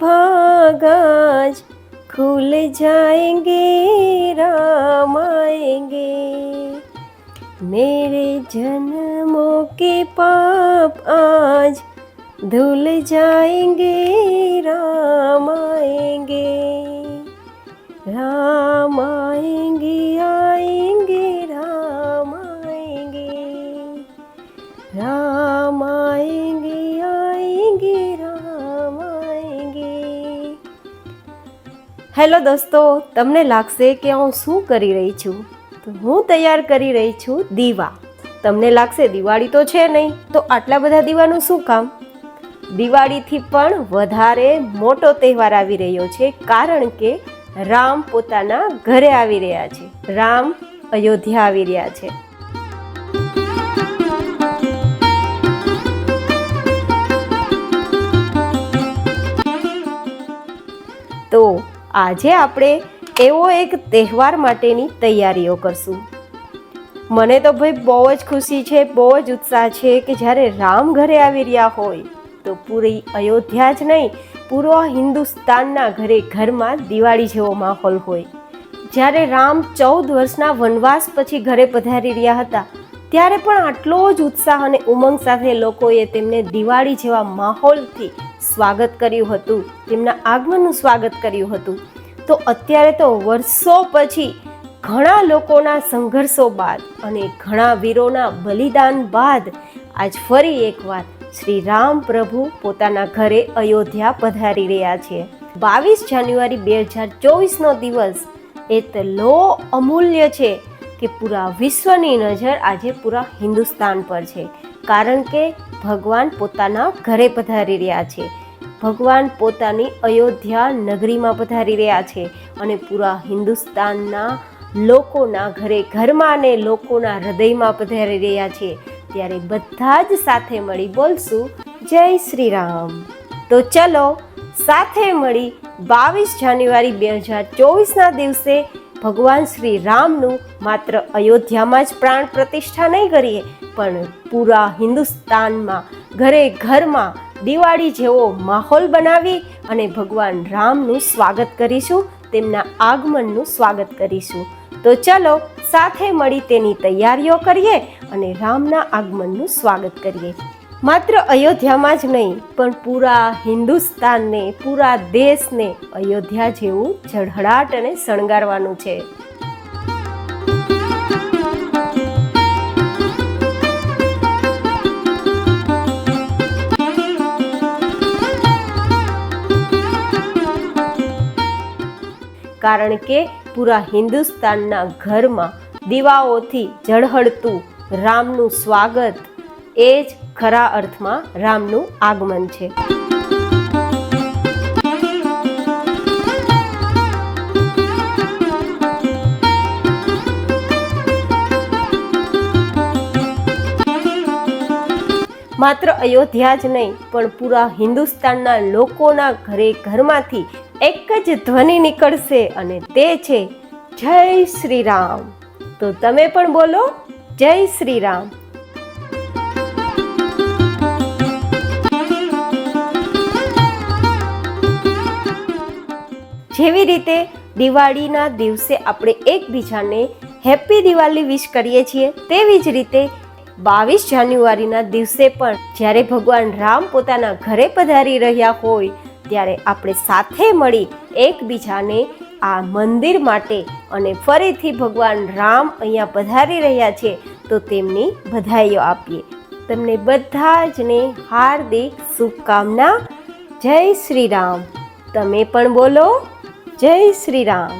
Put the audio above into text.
भाग आज खुल जाएंगे, राम आएंगे। मेरे जन्मों के पाप आज धुल जाएंगे, राम आएंगे। राम आएंगे, आएंगे, राम आएंगे। राम आएंगे, आएंगे, राम आएंगे। હેલો દોસ્તો, તમને લાગશે કે હું શું કરી રહી છું? તો હું તૈયાર કરી રહી છું દીવા. તમને લાગશે દિવાળી તો છે નહીં, તો આટલા બધા દીવાનું શું કામ? દિવાળીથી પણ વધારે મોટો તહેવાર આવી રહ્યો છે, કારણ કે રામ પોતાના ઘરે આવી રહ્યા છે. રામ અયોધ્યા આવી રહ્યા છે. તો આજે આપણે એવો એક તહેવાર માટેની તૈયારીઓ કરશું. મને તો ભાઈ બહુ જ ખુશી છે, બહુ જ ઉત્સાહ છે કે જ્યારે રામ ઘરે આવી રહ્યા હોય તો પૂરી અયોધ્યા જ નહીં, પૂરો હિન્દુસ્તાનના ઘરમાં દિવાળી જેવો માહોલ હોય. જ્યારે રામ 14 વર્ષના વનવાસ પછી ઘરે પધારી રહ્યા હતા, ત્યારે પણ આટલો જ ઉત્સાહ અને ઉમંગ સાથે લોકોએ તેમને દિવાળી જેવા માહોલથી સ્વાગત કર્યું હતું, તેમના આગમનનું સ્વાગત કર્યું હતું. તો અત્યારે તો વર્ષો પછી ઘણા લોકોના સંઘર્ષો બાદ અને ઘણા વીરોના બલિદાન બાદ આજ ફરી એકવાર શ્રી રામ પ્રભુ પોતાના ઘરે અયોધ્યા પધારી રહ્યા છે. 22 જાન્યુઆરી 2024નો દિવસ એટલો અમૂલ્ય છે કે પૂરા વિશ્વની નજર આજે પૂરા હિન્દુસ્તાન પર છે, કારણ કે ભગવાન પોતાના ઘરે પધારી રહ્યા છે. ભગવાન પોતાની અયોધ્યા નગરીમાં પધારી રહ્યા છે અને પૂરા હિન્દુસ્તાનના લોકોના ઘરમાં અને લોકોના હૃદયમાં પધારી રહ્યા છે. ત્યારે બધા જ સાથે મળી બોલશું જય શ્રી રામ. તો ચલો સાથે મળી 22 જાન્યુઆરી 2024ના દિવસે ભગવાન શ્રી રામનું માત્ર અયોધ્યામાં જ પ્રાણ પ્રતિષ્ઠા નહીં કરીએ, પણ પૂરા હિન્દુસ્તાનમાં ઘરમાં દિવાળી જેવો માહોલ બનાવી અને ભગવાન રામનું સ્વાગત કરીશું, તેમના આગમનનું સ્વાગત કરીશું. તો ચલો સાથે મળી તેની તૈયારીઓ કરીએ અને રામના આગમનનું સ્વાગત કરીએ. માત્ર અયોધ્યામાં જ નહીં, પણ પૂરા હિન્દુસ્તાનને, પૂરા દેશને અયોધ્યા જેવું ઝળહળાટ અને શણગારવાનું છે. કારણ કે પૂરા હિન્દુસ્તાનના ઘરમાં દીવાઓથી ઝળહળતું રામનું સ્વાગત એ જ ખરા અર્થમાં રામનું આગમન છે. માત્ર અયોધ્યા જ નહીં, પણ પૂરા હિન્દુસ્તાનના લોકોના ઘરમાંથી એક જ ધ્વનિ નીકળશે અને તે છે જય શ્રી રામ. તો તમે પણ બોલો જય શ્રી રામ. જેવી રીતે દિવાળીના દિવસે આપણે એકબીજાને હેપી દિવાળી વિશ કરીએ છીએ, તેવી જ રીતે 22 જાન્યુઆરીના દિવસે પણ જ્યારે ભગવાન રામ પોતાના ઘરે પધારી રહ્યા હોય, ત્યારે આપણે સાથે મળી એકબીજાને આ મંદિર માટે અને ફરીથી ભગવાન રામ અહીંયા પધારી રહ્યા છે તો તેમની બધાઈઓ આપીએ. તમને બધા જને હાર્દિક શુભકામના. જય શ્રી રામ. તમે પણ બોલો જય શ્રી રામ.